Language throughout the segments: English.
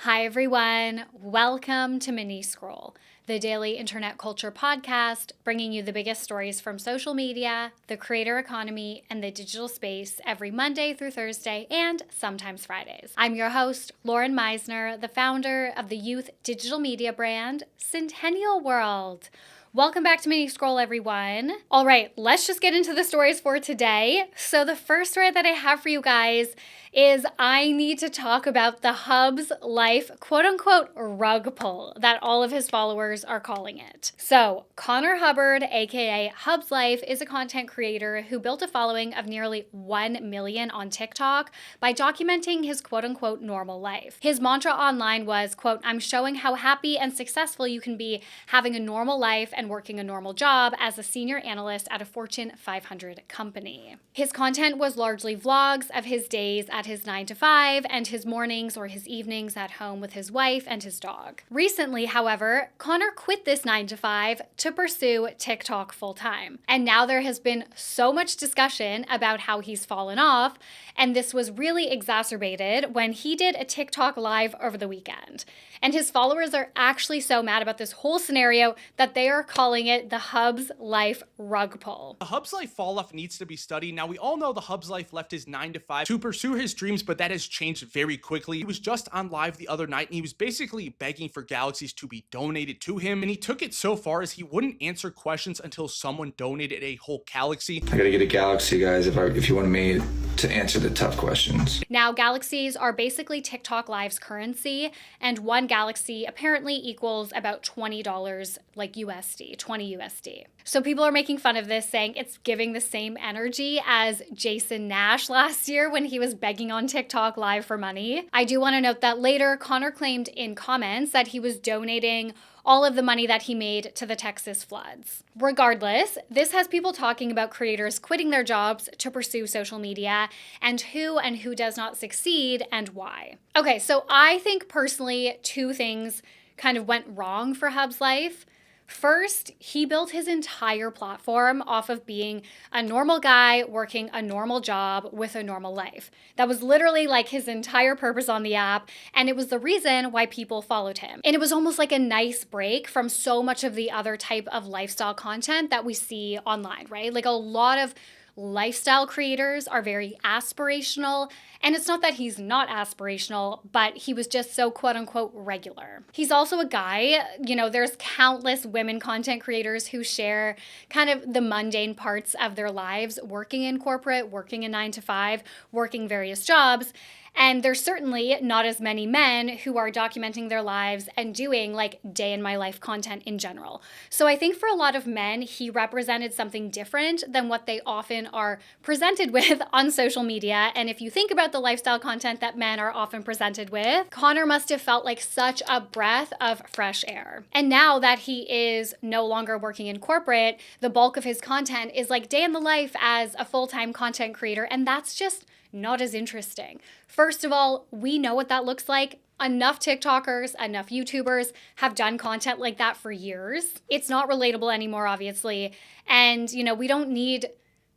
Hi, everyone. Welcome to Mini Scroll, the daily internet culture podcast, bringing you the biggest stories from social media, the creator economy, and the digital space every Monday through Thursday and sometimes Fridays. I'm your host, Lauren Meisner, the founder of the youth digital media brand, Centennial World. Welcome back to Mini Scroll, everyone. All right, let's just get into the stories for today. So the first story that I have for you guys is I need to talk about the Hubs.Life quote-unquote rug pull that all of his followers are calling it. So Connor Hubbard, aka Hubs.Life, is a content creator who built a following of nearly 1 million on TikTok by documenting his quote-unquote normal life. His mantra online was, quote, "I'm showing how happy and successful you can be having a normal life and working a normal job as a senior analyst at a Fortune 500 company." His content was largely vlogs of his days at his 9 to 5 and his mornings or his evenings at home with his wife and his dog. Recently, however, Connor quit this 9 to 5 to pursue TikTok full-time. And now there has been so much discussion about how he's fallen off, and this was really exacerbated when he did a TikTok live over the weekend. And his followers are actually so mad about this whole scenario that they are calling it the Hubs.Life rug pull. The Hubs.Life fall off needs to be studied. Now, we all know the Hubs.Life left his 9 to 5 to pursue his dreams, but that has changed very quickly. He was just on live the other night and he was basically begging for galaxies to be donated to him. And he took it so far as he wouldn't answer questions until someone donated a whole galaxy. I gotta get a galaxy, guys, if you want me to answer the tough questions. Now, galaxies are basically TikTok Live's currency, and one galaxy apparently equals about $20 like USD, 20 USD. So people are making fun of this, saying it's giving the same energy as Jason Nash last year when he was begging on TikTok Live for money. I do want to note that later, Connor claimed in comments that he was donating all of the money that he made to the Texas floods. Regardless, this has people talking about creators quitting their jobs to pursue social media and who does not succeed and why. Okay, so I think personally 2 things kind of went wrong for Hubs.Life. First, he built his entire platform off of being a normal guy working a normal job with a normal life. That was literally like his entire purpose on the app, and it was the reason why people followed him. And it was almost like a nice break from so much of the other type of lifestyle content that we see online, right? Like a lot of lifestyle creators are very aspirational, and it's not that he's not aspirational, but he was just so quote-unquote regular. He's also a guy, there's countless women content creators who share kind of the mundane parts of their lives, working in corporate, working a 9 to 5, working various jobs. And there's certainly not as many men who are documenting their lives and doing like day in my life content in general. So I think for a lot of men, he represented something different than what they often are presented with on social media. And if you think about the lifestyle content that men are often presented with, Connor must have felt like such a breath of fresh air. And now that he is no longer working in corporate, the bulk of his content is like day in the life as a full-time content creator. And that's just not as interesting. First of all, we know what that looks like. Enough TikTokers, enough YouTubers have done content like that for years. It's not relatable anymore, obviously. And, we don't need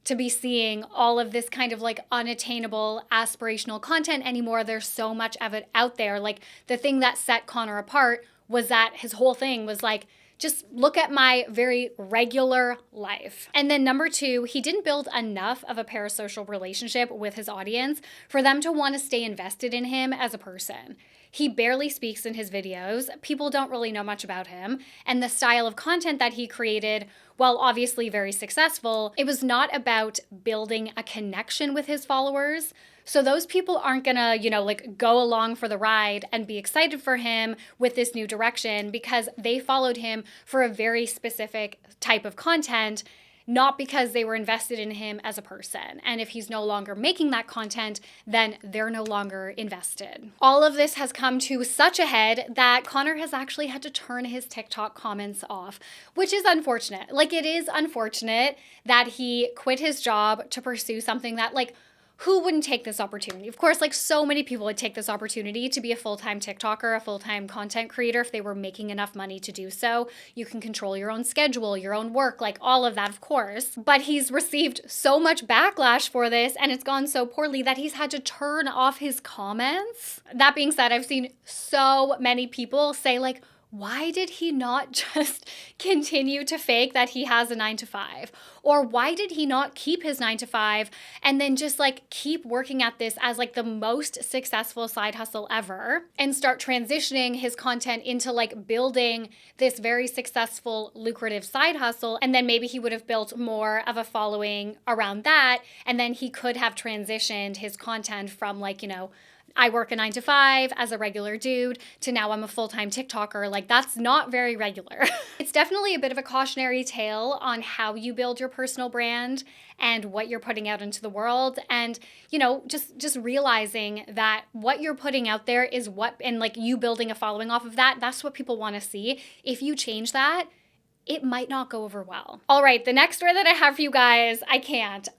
to be seeing all of this kind of like unattainable aspirational content anymore. There's so much of it out there. Like the thing that set Connor apart was that his whole thing was like, just look at my very regular life. And then number 2, he didn't build enough of a parasocial relationship with his audience for them to want to stay invested in him as a person. He barely speaks in his videos. People don't really know much about him. And the style of content that he created, while obviously very successful, it was not about building a connection with his followers. So those people aren't gonna, go along for the ride and be excited for him with this new direction because they followed him for a very specific type of content, not because they were invested in him as a person. And if he's no longer making that content, then they're no longer invested. All of this has come to such a head that Connor has actually had to turn his TikTok comments off, which is unfortunate. Like, it is unfortunate that he quit his job to pursue something that, like, who wouldn't take this opportunity? Of course, like so many people would take this opportunity to be a full-time TikToker, a full-time content creator if they were making enough money to do so. You can control your own schedule, your own work, like all of that, of course. But he's received so much backlash for this, and it's gone so poorly that he's had to turn off his comments. That being said, I've seen so many people say like, why did he not just continue to fake that he has a 9-to-5? Or why did he not keep his 9-to-5 and then just like keep working at this as like the most successful side hustle ever and start transitioning his content into like building this very successful, lucrative side hustle? And then maybe he would have built more of a following around that. And then he could have transitioned his content from like, I work a 9-to-5 as a regular dude to now I'm a full-time TikToker. Like that's not very regular. It's definitely a bit of a cautionary tale on how you build your personal brand and what you're putting out into the world. And, just realizing that what you're putting out there is and like you building a following off of that, that's what people want to see. If you change that, it might not go over well. All right, the next story that I have for you guys, I can't.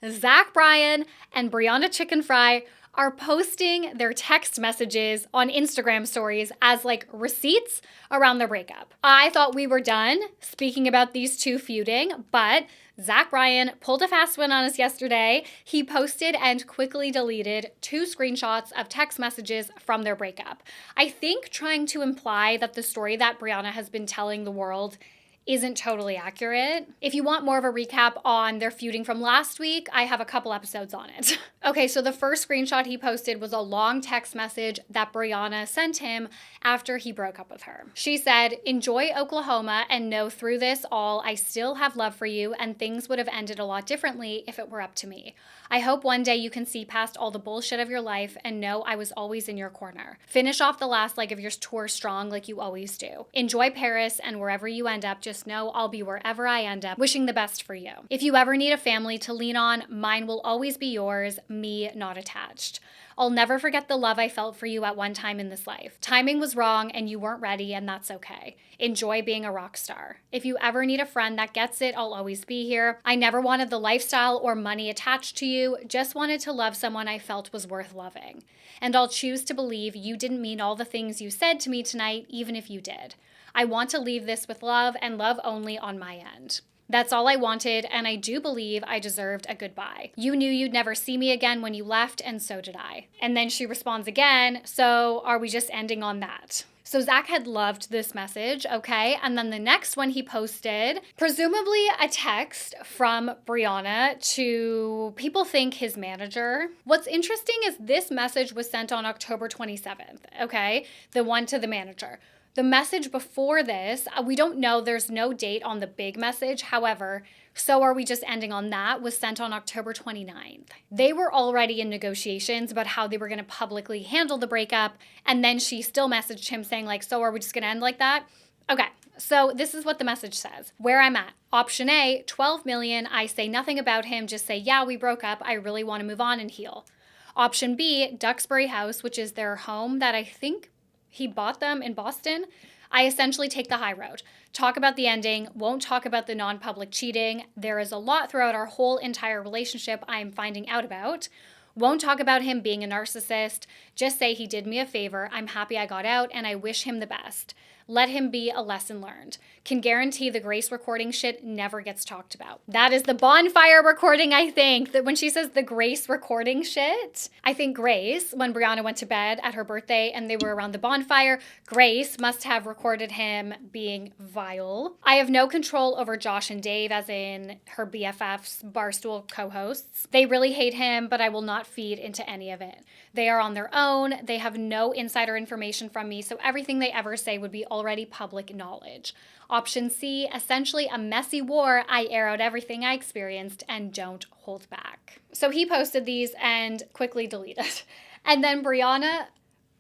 Zach Bryan and Brianna Chickenfry are posting their text messages on Instagram stories as like receipts around their breakup. I thought we were done speaking about these two feuding, but Zach Bryan pulled a fast one on us yesterday. He posted and quickly deleted 2 screenshots of text messages from their breakup. I think trying to imply that the story that Brianna has been telling the world isn't totally accurate. If you want more of a recap on their feuding from last week, I have a couple episodes on it. Okay, so the first screenshot he posted was a long text message that Brianna sent him after he broke up with her. She said, "Enjoy Oklahoma and know through this all, I still have love for you and things would have ended a lot differently if it were up to me. I hope one day you can see past all the bullshit of your life and know I was always in your corner. Finish off the last leg of your tour strong like you always do. Enjoy Paris and wherever you end up, just know I'll be wherever I end up, wishing the best for you. If you ever need a family to lean on, mine will always be yours, me not attached. I'll never forget the love I felt for you at one time in this life. Timing was wrong and you weren't ready, and that's okay. Enjoy being a rock star. If you ever need a friend that gets it, I'll always be here. I never wanted the lifestyle or money attached to you, just wanted to love someone I felt was worth loving. And I'll choose to believe you didn't mean all the things you said to me tonight, even if you did. I want to leave this with love and love only on my end. That's all I wanted, and I do believe I deserved a goodbye. You knew you'd never see me again when you left, and so did I." And then she responds again, "So are we just ending on that?" So Zach had loved this message, okay? And then the next one he posted, presumably a text from Brianna to, people think, his manager. What's interesting is this message was sent on October 27th, okay? The one to the manager. The message before this, we don't know, there's no date on the big message. However, "So are we just ending on that?" was sent on October 29th. They were already in negotiations about how they were going to publicly handle the breakup. And then she still messaged him saying like, "So are we just going to end like that?" Okay, so this is what the message says. "Where I'm at. Option A, 12 million. I say nothing about him. Just say, yeah, we broke up. I really want to move on and heal. Option B, Duxbury House, which is their home that I think he bought them in Boston. I essentially take the high road. Talk about the ending, won't talk about the non-public cheating. There is a lot throughout our whole entire relationship I am finding out about. Won't talk about him being a narcissist. Just say he did me a favor. I'm happy I got out and I wish him the best. Let him be a lesson learned. Can guarantee the Grace recording shit never gets talked about." That is the bonfire recording, I think. That when she says the Grace recording shit, I think Grace, when Brianna went to bed at her birthday and they were around the bonfire, Grace must have recorded him being vile. "I have no control over Josh and Dave," as in her BFFs, Barstool co-hosts. "They really hate him, but I will not feed into any of it. They are on their own. They have no insider information from me, so everything they ever say would be already public knowledge. Option C, essentially a messy war. I air out everything I experienced and don't hold back." So he posted these and quickly deleted. And then Brianna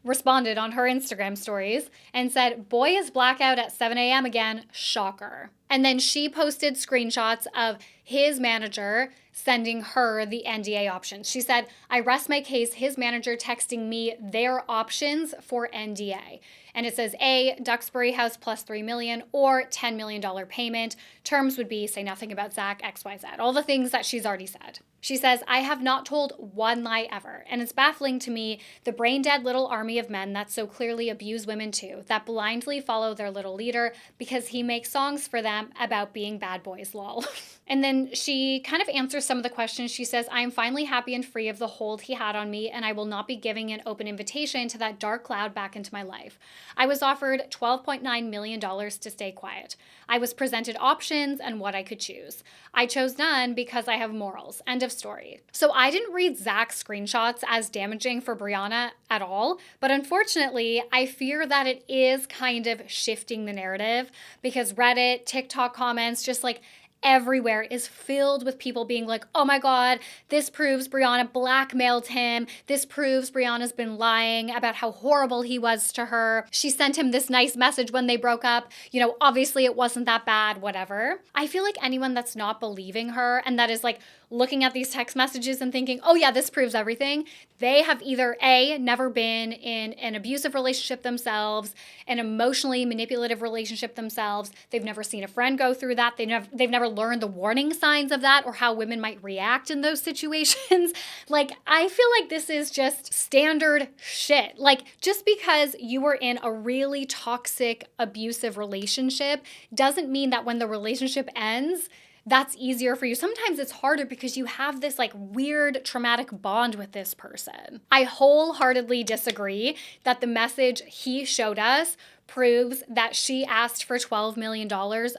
responded on her Instagram stories and said, "Boy is blackout at 7 a.m. again. Shocker." And then she posted screenshots of his manager sending her the NDA options. She said, I rest my case, his manager texting me their options for NDA. And it says A, Duxbury House plus $3 million or $10 million payment. Terms would be say nothing about Zach, XYZ, all the things that she's already said. She says, I have not told one lie ever, and it's baffling to me, the brain-dead little army of men that so clearly abuse women too, that blindly follow their little leader because he makes songs for them about being bad boys, lol. And then she kind of answers some of the questions. She says, I am finally happy and free of the hold he had on me, and I will not be giving an open invitation to that dark cloud back into my life. I was offered $12.9 million to stay quiet. I was presented options and what I could choose. I chose none because I have morals. End of story. So I didn't read Zach's screenshots as damaging for Brianna at all, but unfortunately, I fear that it is kind of shifting the narrative because Reddit, TikTok comments, just like everywhere is filled with people being like, oh my God, this proves Brianna blackmailed him. This proves Brianna's been lying about how horrible he was to her. She sent him this nice message when they broke up. You know, obviously it wasn't that bad, whatever. I feel like anyone that's not believing her and that is like looking at these text messages and thinking, oh yeah, this proves everything, they have either A, never been in an abusive relationship themselves, an emotionally manipulative relationship themselves. They've never seen a friend go through that. They've never learned the warning signs of that or how women might react in those situations. Like, I feel like this is just standard shit. Like, just because you were in a really toxic, abusive relationship doesn't mean that when the relationship ends, that's easier for you. Sometimes it's harder because you have this like weird traumatic bond with this person. I wholeheartedly disagree that the message he showed us proves that she asked for $12 million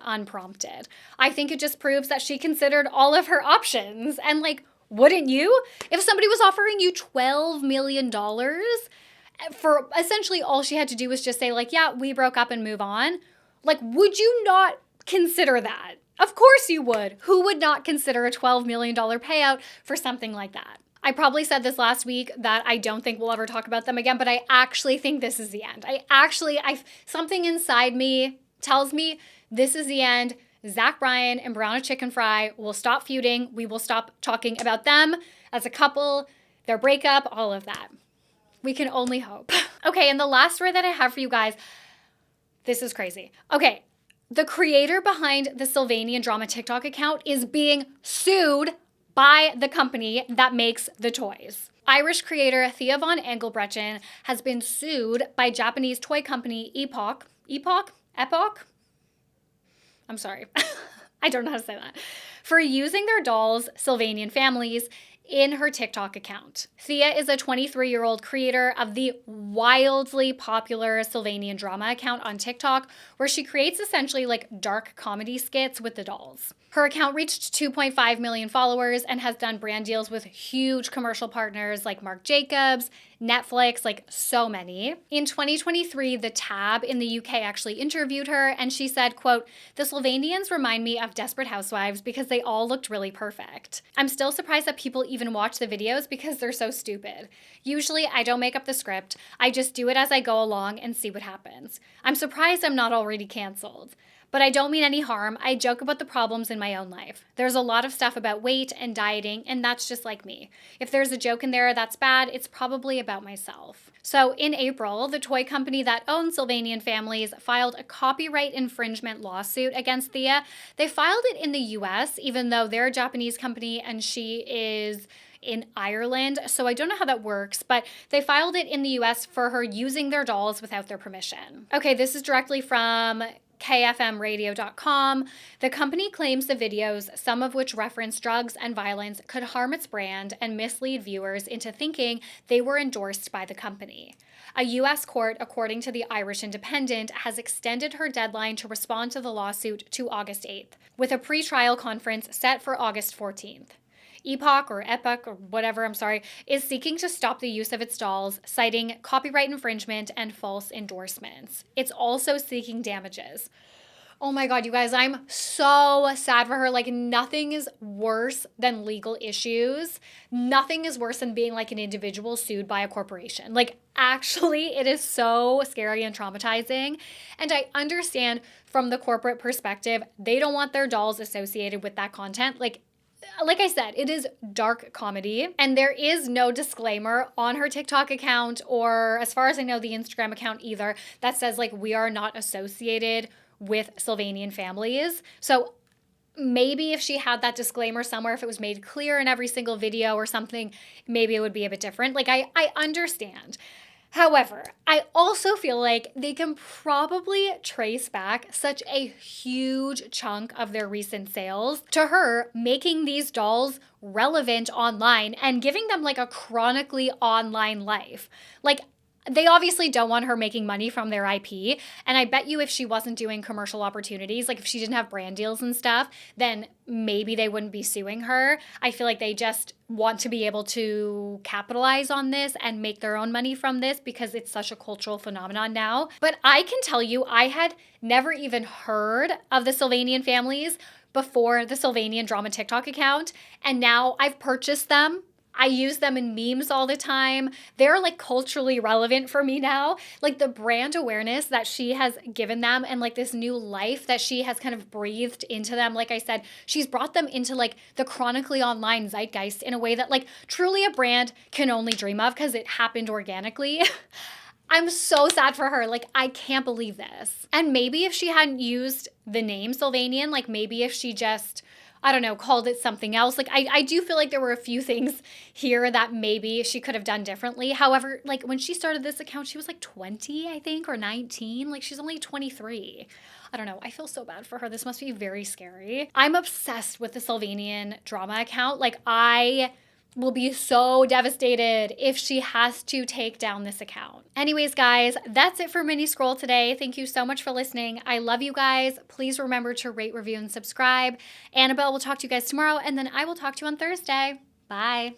unprompted. I think it just proves that she considered all of her options. And like, wouldn't you? If somebody was offering you $12 million for essentially all she had to do was just say like, yeah, we broke up and move on. Like, would you not consider that? Of course you would. Who would not consider a $12 million payout for something like that? I probably said this last week that I don't think we'll ever talk about them again, but I actually think this is the end. Something inside me tells me this is the end. Zach Bryan and Brianna Chickenfry will stop feuding. We will stop talking about them as a couple, their breakup, all of that. We can only hope. Okay, and the last story that I have for you guys, this is crazy. Okay. The creator behind the Sylvanian drama TikTok account is being sued by the company that makes the toys. Irish creator Thea von Engelbrechen has been sued by Japanese toy company Epoch? I'm sorry. I don't know how to say that. For using their dolls, Sylvanian families, in her TikTok account. Thea is a 23-year-old creator of the wildly popular Sylvanian drama account on TikTok, where she creates essentially like dark comedy skits with the dolls. Her account reached 2.5 million followers and has done brand deals with huge commercial partners like Marc Jacobs, Netflix, like so many. In 2023, The Tab in the UK actually interviewed her, and she said, quote, "The Sylvanians remind me of Desperate Housewives because they all looked really perfect. I'm still surprised that people even watch the videos because they're so stupid. Usually I don't make up the script. I just do it as I go along and see what happens. I'm surprised I'm not already canceled. But I don't mean any harm. I joke about the problems in my own life. There's a lot of stuff about weight and dieting, and that's just like me. If there's a joke in there that's bad, it's probably about myself." So in April, the toy company that owns Sylvanian families filed a copyright infringement lawsuit against Thea. They filed it in the US, even though they're a Japanese company and she is in Ireland. So I don't know how that works, but they filed it in the US for her using their dolls without their permission. Okay, this is directly from KFMradio.com. The company claims the videos, some of which reference drugs and violence, could harm its brand and mislead viewers into thinking they were endorsed by the company. A U.S. court, according to the Irish Independent, has extended her deadline to respond to the lawsuit to August 8th, with a pre-trial conference set for August 14th. Epoch or whatever, is seeking to stop the use of its dolls, citing copyright infringement and false endorsements. It's also seeking damages. Oh my God, you guys, I'm so sad for her. Like, nothing is worse than legal issues. Nothing is worse than being like an individual sued by a corporation. Like, actually, it is so scary and traumatizing. And I understand from the corporate perspective, they don't want their dolls associated with that content. Like I said, it is dark comedy, and there is no disclaimer on her TikTok account, or as far as I know, the Instagram account either, that says like, we are not associated with Sylvanian families. So maybe if she had that disclaimer somewhere, if it was made clear in every single video or something, maybe it would be a bit different. Like, I understand. However, I also feel like they can probably trace back such a huge chunk of their recent sales to her making these dolls relevant online and giving them like a chronically online life. Like, they obviously don't want her making money from their IP. And I bet you if she wasn't doing commercial opportunities, like if she didn't have brand deals and stuff, then maybe they wouldn't be suing her. I feel like they just want to be able to capitalize on this and make their own money from this because it's such a cultural phenomenon now. But I can tell you, I had never even heard of the Sylvanian families before the Sylvanian drama TikTok account. And now I've purchased them. I use them in memes all the time. They're like culturally relevant for me now. Like the brand awareness that she has given them and like this new life that she has kind of breathed into them. Like I said, she's brought them into like the chronically online zeitgeist in a way that like truly a brand can only dream of because it happened organically. I'm so sad for her. Like, I can't believe this. And maybe if she hadn't used the name Sylvanian, like maybe if she just, I don't know, called it something else. Like, I do feel like there were a few things here that maybe she could have done differently. However, like when she started this account, she was like 20, I think, or 19. Like, she's only 23. I don't know. I feel so bad for her. This must be very scary. I'm obsessed with the Sylvanian drama account. Like, I will be so devastated if she has to take down this account. Anyways, guys, that's it for Mini Scroll today. Thank you so much for listening. I love you guys. Please remember to rate, review, and subscribe. Annabelle will talk to you guys tomorrow, and then I will talk to you on Thursday. Bye.